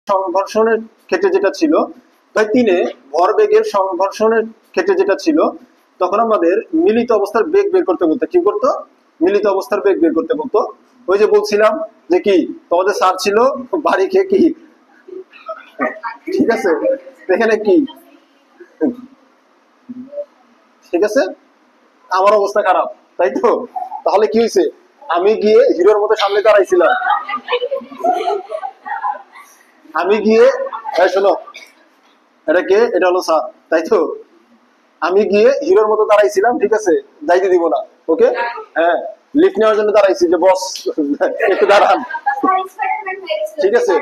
সংঘর্ষণের ক্ষেত্রে যেটা ছিল, তাই তিনে ভরবেগের সংঘর্ষণের ক্ষেত্রে যেটা ছিল, তখন আমাদের মিলিত অবস্থার বেগ বের করতে বলতো। কি করতো? মিলিত অবস্থার বেগ বের করতে বলতো। ওই যে বলছিলাম যে কি তোমাদের স্যার ছিল বাড়ি খেয়ে কি, ঠিক আছে, এখানে কি, ঠিক আছে, আমার অবস্থা খারাপ, তাই তো? তাহলে কি হয়েছে? আমি গিয়ে হিরোর মতো সামনে দাঁড়াইছিলাম, আমি গিয়ে, শোনো, এটা কে? এটা হলো স্যার, তাই তো? আমি গিয়ে হিরোর মতো দাঁড়াইছিলাম, ঠিক আছে, যাইতে দিব না, ওকে? হ্যাঁ, লিফট নেওয়ার জন্য দাঁড়াইছি যে বস একটু দাঁড়ান, ঠিক আছে।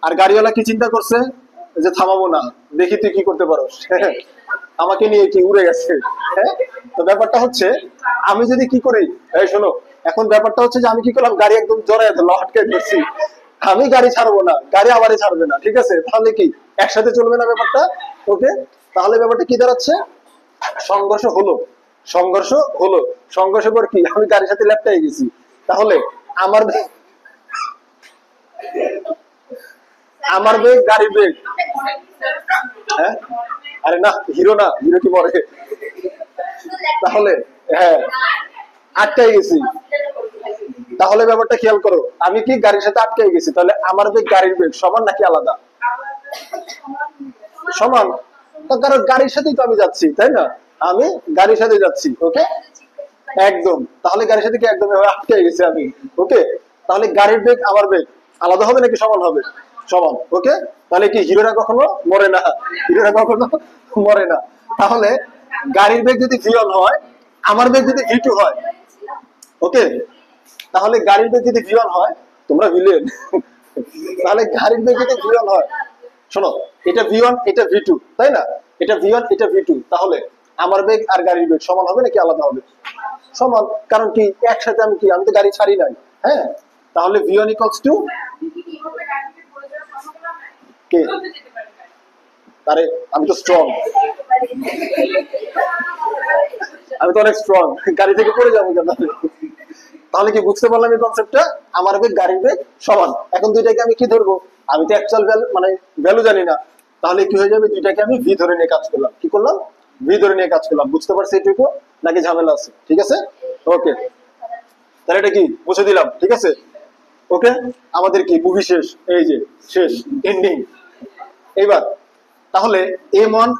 আর গাড়িওয়ালা কি চিন্তা করছে যে থামাবো না, দেখি তুই কি করতে পারো, আমাকে নিয়ে কি উড়ে গেছে। হ্যাঁ, তো ব্যাপারটা হচ্ছে আমি যদি কি করি, এই শোনো, এখন ব্যাপারটা হচ্ছে যে আমি কি করলাম, গাড়ি একদম জড়াই ধরলাম, আটকে ধরছি, আমি গাড়ি ছাড়বো না, গাড়ি আমারই ছাড়বে না, ঠিক আছে? তাহলে কি একসাথে চলবে না ব্যাপারটা? ওকে, তাহলে ব্যাপারটা কি দাঁড়াচ্ছে? সংঘর্ষ হলো, সংঘর্ষ হলো, সংঘর্ষ করে কি আমি গাড়ির সাথে লেপটাই গেছি। তাহলে আমার আমার বেগ গাড়ির বেগ, হ্যাঁ, আরে না, হিরো না, হিরো কি পরে? তাহলে হ্যাঁ, আটকাই গেছি। তাহলে ব্যাপারটা খেয়াল করো, আমি কি গাড়ির সাথে আটকাই গেছি, তাহলে আমার বেগ গাড়ির বেগ সমান নাকি আলাদা? সমান। কারণ গাড়ির সাথেই তো আমি যাচ্ছি, তাই না? আমি গাড়ির সাথে যাচ্ছি, ওকে, একদম। তাহলে গাড়ির সাথে কি একদম আটকে গেছি আমি, ওকে। তাহলে গাড়ির বেগ আমার বেগ আলাদা হবে নাকি সমান হবে? সমান, ওকে। তাহলে কি হিরোরা কখনো মরে না, হিরোরা কখনো মরে না। তাহলে গাড়ির বেগ যদি v1 হয়, আমার বেগ যদি v2 হয়, ওকে, তাহলে গাড়ির বেগ যদি v1 হয়, তোমরা ভিলেন, তাহলে গাড়ির বেগ যদি v1 হয়, শোনো, এটা v1 এটা v2, তাই না? এটা v1 এটা v2, তাহলে আমার বেগ আর গাড়ির বেগ সমান হবে নাকি আলাদা হবে? সমান। কারণ কি একসাথে আমি কি, আমি তো গাড়ি ছাড়ি নাই, হ্যাঁ। তাহলে v1 equals to কে? আরে আমি তো স্ট্রং, আমি তো অনেক স্ট্রং, গাড়ি থেকে পড়ে যাবো কেন? তাহলে কি বুঝতে পারলাম এই কনসেপ্টটা? আমার বেগ গাড়ির বেগ সমান। এখন দুইটাকে আমি কি ধরবো? আমি তো অ্যাকচুয়াল ভ্যালু মানে ভ্যালু জানি না, তাহলে কি হয়ে যাবে? দুইটাকে আমি ভি ধরে নিয়ে কাজ করলাম। কি করলাম? ভি ধরে নিয়ে কাজ করলাম। বুঝতে পারছি এটুকু নাকি ঝামেলা আছে? ঠিক আছে, ওকে, তাহলে এটা কি বুঝে দিলাম, ঠিক আছে, ওকে। আমাদের কি মুভি শেষ, এই যে শেষ, এন্ডিং। এইবার তাহলে m1